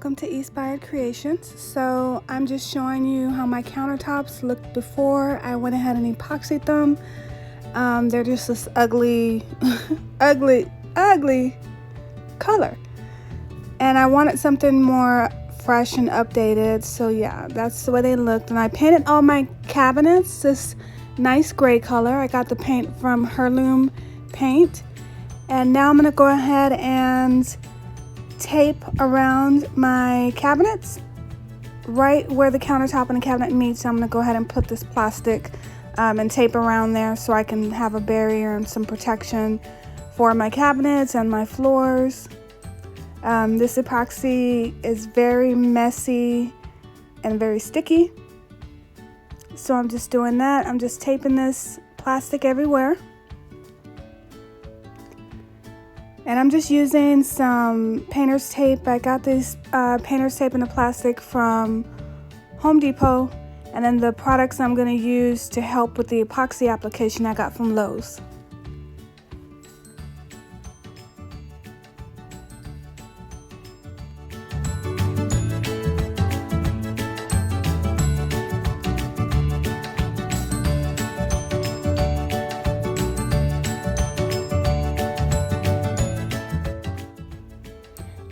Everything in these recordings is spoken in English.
welcome to Inspired Creations. So I'm just showing you how my countertops looked before I went ahead and epoxied them. They're just this ugly ugly color, and I wanted something more fresh and updated. So yeah, that's the way they looked. And I painted all my cabinets this nice gray color. I got the paint from Heirloom Paint, and now I'm gonna go ahead and tape around my cabinets right where the countertop and the cabinet meets. I'm gonna go ahead and put this plastic and tape around there so I can have a barrier and some protection for my cabinets and my floors. This epoxy is very messy and very sticky, so I'm just doing that. I'm just taping this plastic everywhere. And I'm just using some painter's tape. I got this painter's tape in the plastic from Home Depot. And then the products I'm going to use to help with the epoxy application I got from Lowe's.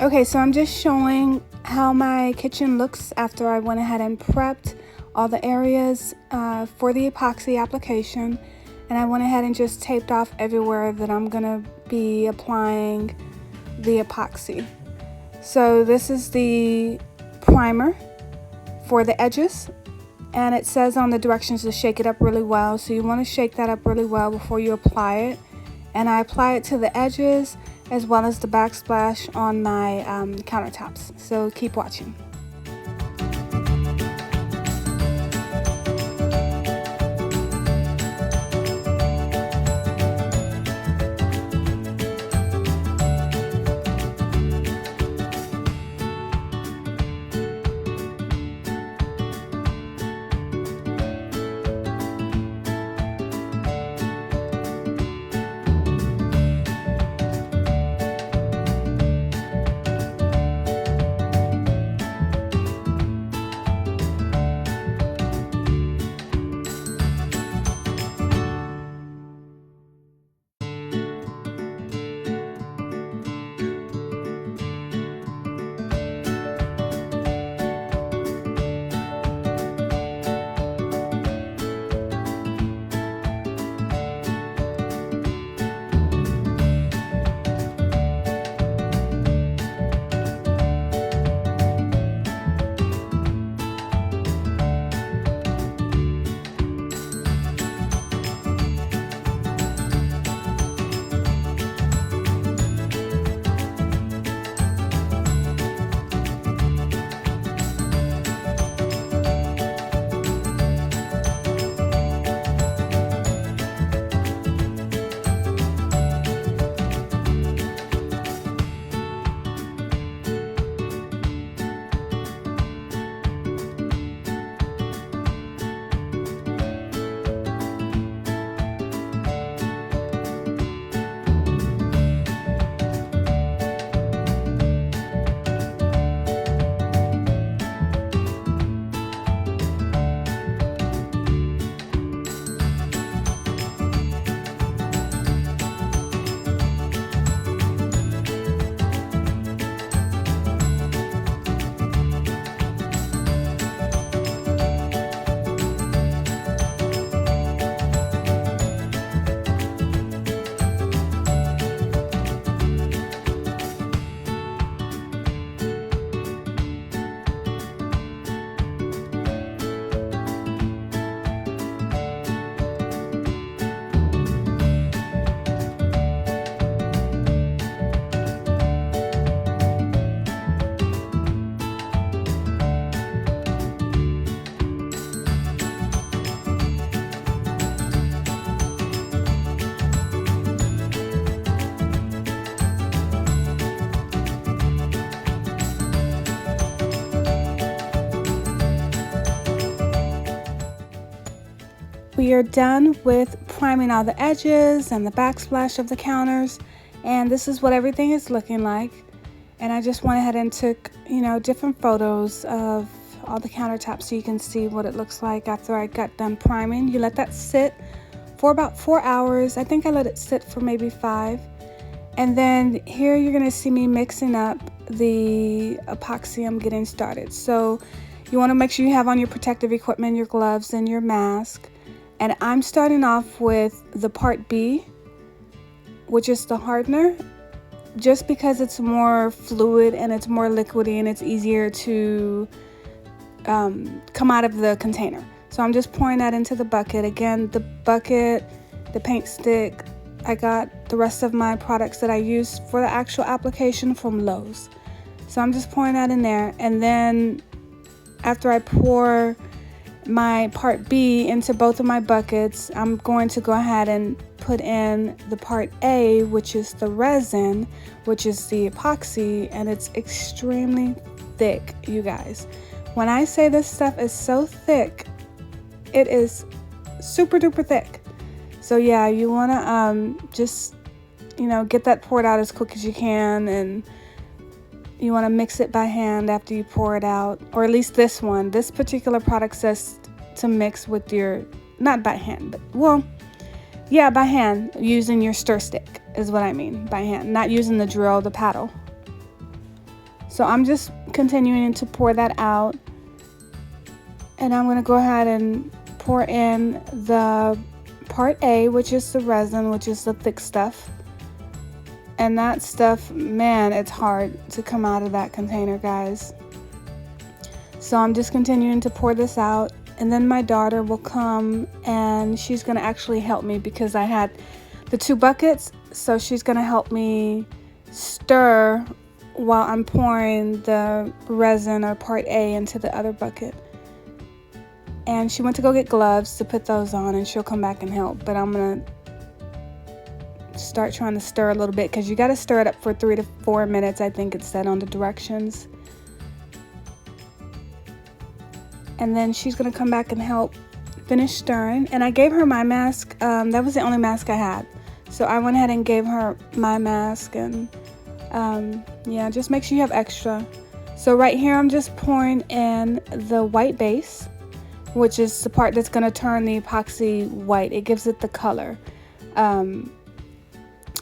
Okay, so I'm just showing how my kitchen looks after I went ahead and prepped all the areas for the epoxy application, and I went ahead and just taped off everywhere that I'm gonna be applying the epoxy. So this is the primer for the edges, and it says on the directions to shake it up really well. So you want to shake that up really well before you apply it. And I apply it to the edges as well as the backsplash on my countertops. So keep watching. We are done with priming all the edges and the backsplash of the counters, and this is what everything is looking like. And I just went ahead and took, you know, different photos of all the countertops so you can see what it looks like after I got done priming. You let that sit for about 4 hours. I think I let it sit for maybe 5. And then here you're gonna see me mixing up the epoxy I'm getting started. So you wanna make sure you have on your protective equipment, your gloves and your mask. And I'm starting off with the part B, which is the hardener, just because it's more fluid and it's more liquidy and it's easier to come out of the container. So I'm just pouring that into the bucket. Again, the bucket, the paint stick, I got the rest of my products that I use for the actual application from Lowe's. So I'm just pouring that in there, and then after I pour my part B into both of my buckets, I'm going to go ahead and put in the part A, which is the resin, which is the epoxy, and it's extremely thick, you guys. When I say this stuff is so thick, it is super duper thick. So yeah, you want to just, you know, get that poured out as quick as you can, and you want to mix it by hand after you pour it out, or at least this particular product says to mix with your, not by hand, but well, yeah, by hand, using your stir stick is what I mean, by hand, not using the drill, the paddle. So I'm just continuing to pour that out, and I'm going to go ahead and pour in the part A, which is the resin, which is the thick stuff. And that stuff, man, it's hard to come out of that container, guys. So I'm just continuing to pour this out, and then my daughter will come and she's gonna actually help me because I had the 2 buckets. So she's gonna help me stir while I'm pouring the resin or part A into the other bucket. And she went to go get gloves to put those on, and she'll come back and help. But I'm gonna start trying to stir a little bit, because you got to stir it up for 3 to 4 minutes, I think it said on the directions. And then she's gonna come back and help finish stirring. And I gave her my mask. That was the only mask I had, so I went ahead and gave her my mask. And yeah, just make sure you have extra. So right here I'm just pouring in the white base, which is the part that's gonna turn the epoxy white. It gives it the color.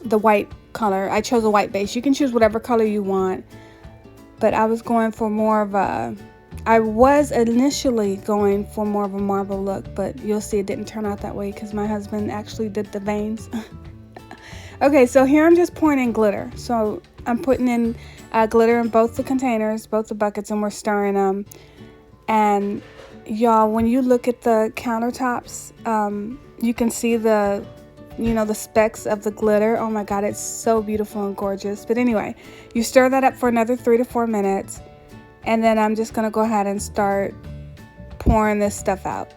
The white color. I chose a white base. You can choose whatever color you want, but I was going for more of a, I was initially going for more of a marble look, but you'll see it didn't turn out that way because my husband actually did the veins. Okay, so here I'm just pouring in glitter. So I'm putting in glitter in both the containers, both the buckets, and we're stirring them. And y'all, when you look at the countertops, you can see the, you know, the specks of the glitter. Oh my God, it's so beautiful and gorgeous. But anyway, you stir that up for another 3 to 4 minutes, and then I'm just gonna go ahead and start pouring this stuff out.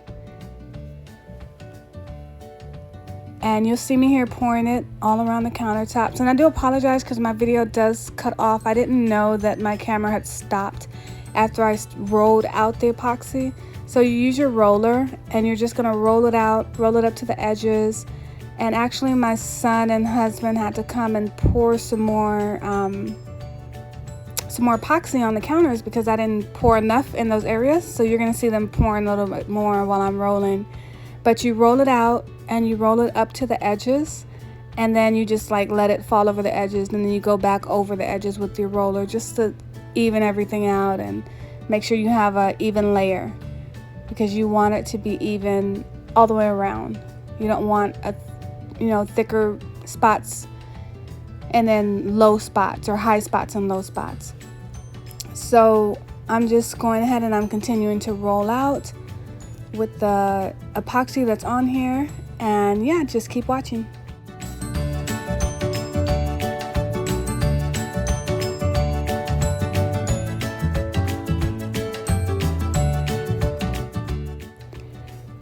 And you'll see me here pouring it all around the countertops. And I do apologize because my video does cut off. I didn't know that my camera had stopped after I rolled out the epoxy. So you use your roller, and you're just gonna roll it out, roll it up to the edges. And actually my son and husband had to come and pour some more epoxy on the counters because I didn't pour enough in those areas. So you're gonna see them pouring a little bit more while I'm rolling. But you roll it out and you roll it up to the edges, and then you just like let it fall over the edges, and then you go back over the edges with your roller just to even everything out and make sure you have an even layer, because you want it to be even all the way around. You don't want a, you know, thicker spots and then low spots, or high spots and low spots. So I'm just going ahead and I'm continuing to roll out with the epoxy that's on here, and yeah, just keep watching.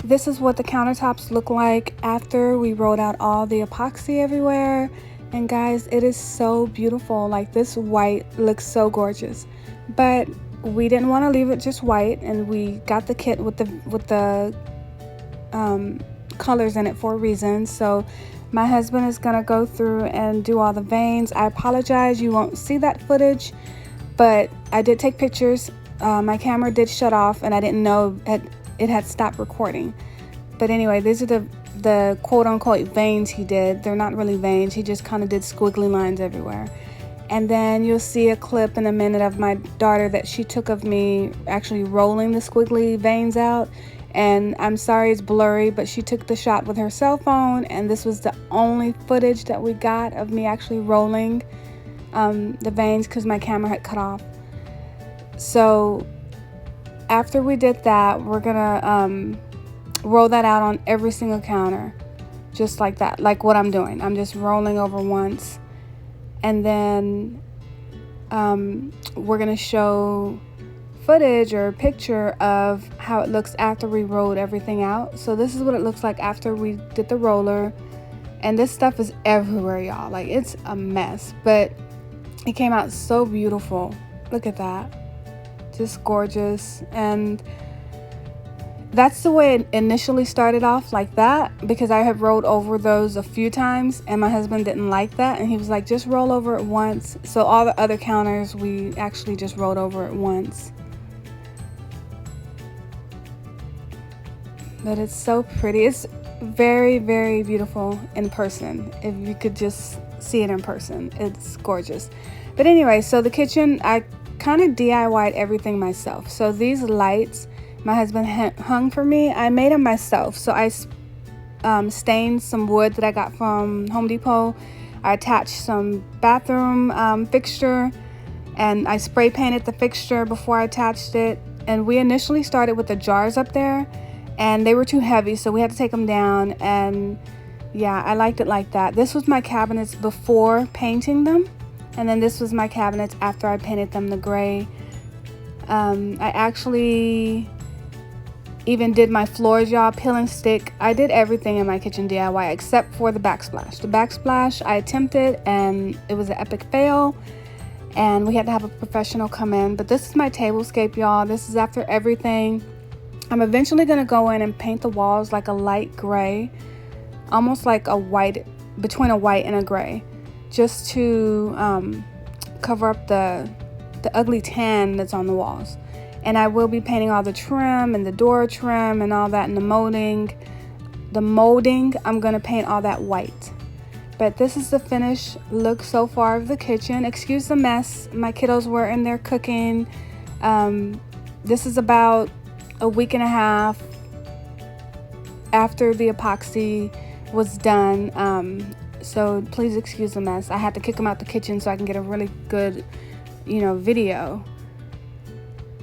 This is what the countertops look like after we rolled out all the epoxy everywhere. And guys, it is so beautiful. Like, this white looks so gorgeous, but we didn't want to leave it just white, and we got the kit with the colors in it for a reason. So My husband is gonna go through and do all the veins. I apologize, you won't see that footage, but I did take pictures. My camera did shut off and I didn't know it had stopped recording. But anyway, these are the quote-unquote veins he did. They're not really veins, he just kind of did squiggly lines everywhere. And then you'll see a clip in a minute of my daughter that she took of me actually rolling the squiggly veins out. And I'm sorry it's blurry, but she took the shot with her cell phone, and this was the only footage that we got of me actually rolling the veins because my camera had cut off. So after we did that, we're gonna roll that out on every single counter, just like that, like what I'm doing. I'm just rolling over once, and then we're gonna show footage or a picture of how it looks after we rolled everything out. So this is what it looks like after we did the roller, and this stuff is everywhere, y'all. Like, it's a mess, but it came out so beautiful. Look at that, just gorgeous. And that's the way it initially started off, like that, because I had rolled over those a few times and my husband didn't like that, and he was like, just roll over it once. So all the other counters we actually just rolled over it once. But it's so pretty. It's very, very beautiful in person. If you could just see it in person, it's gorgeous. But anyway, so the kitchen, I kind of DIY'd everything myself. So these lights my husband hung for me, I made them myself. So I stained some wood that I got from Home Depot. I attached some bathroom fixture, and I spray painted the fixture before I attached it. And we initially started with the jars up there, and they were too heavy, so we had to take them down. And yeah, I liked it like that. This was my cabinets before painting them, and then this was my cabinets after I painted them the gray. I actually even did my floors, y'all, peel and stick. I did everything in my kitchen DIY except for the backsplash. The backsplash I attempted, and it was an epic fail, and we had to have a professional come in. But this is my tablescape, y'all. This is after everything. I'm eventually going to go in and paint the walls like a light gray, almost like a white, between a white and a gray, just to cover up the ugly tan that's on the walls. And I will be painting all the trim and the door trim and all that, and the molding. The molding, I'm going to paint all that white. But this is the finished look so far of the kitchen. Excuse the mess. My kiddos were in there cooking. This is about a week and a half after the epoxy was done, so please excuse the mess. I had to kick them out the kitchen so I can get a really good, video.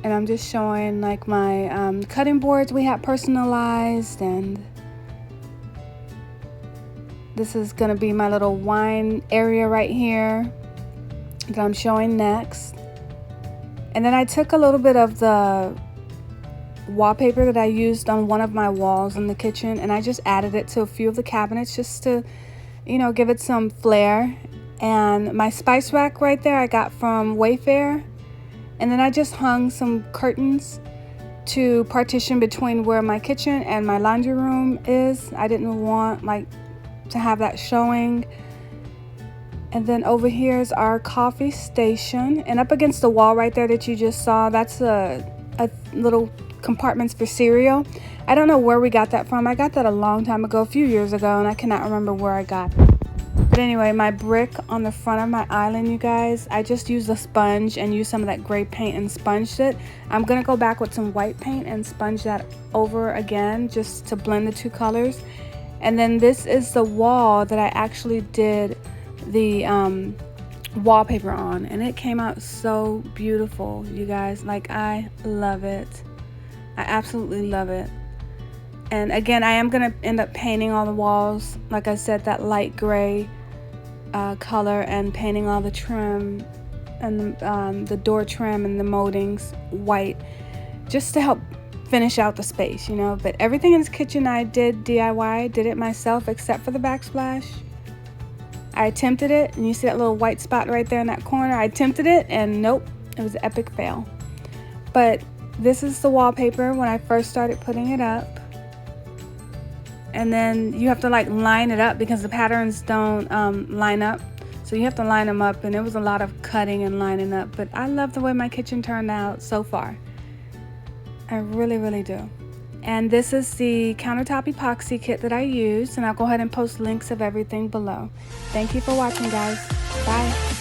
And I'm just showing like my cutting boards we had personalized, and this is gonna be my little wine area right here that I'm showing next. And then I took a little bit of the wallpaper that I used on one of my walls in the kitchen, and I just added it to a few of the cabinets just to, give it some flair. And my spice rack right there I got from Wayfair, and then I just hung some curtains to partition between where my kitchen and my laundry room is. I didn't want to have that showing. And then over here is our coffee station, and up against the wall right there that you just saw, that's a little compartments for cereal. I don't know where we got that from. I got that a long time ago, a few years ago, and I cannot remember where I got it. But anyway, my brick on the front of my island, you guys, I just used a sponge and used some of that gray paint and sponged it. I'm gonna go back with some white paint and sponge that over again just to blend the two colors. And then this is the wall that I actually did the wallpaper on, and it came out so beautiful, you guys. Like, I love it. I absolutely love it. And again, I am going to end up painting all the walls, like I said, that light gray color, and painting all the trim and the door trim and the moldings white, just to help finish out the space, But everything in this kitchen I did DIY, did it myself except for the backsplash. I attempted it, and you see that little white spot right there in that corner. I attempted it, and nope, it was an epic fail. But this is the wallpaper when I first started putting it up. and then you have to like line it up because the patterns don't line up. So you have to line them up, and it was a lot of cutting and lining up. But I love the way my kitchen turned out so far. I really, really do. And this is the countertop epoxy kit that I used, and I'll go ahead and post links of everything below. Thank you for watching, guys. Bye.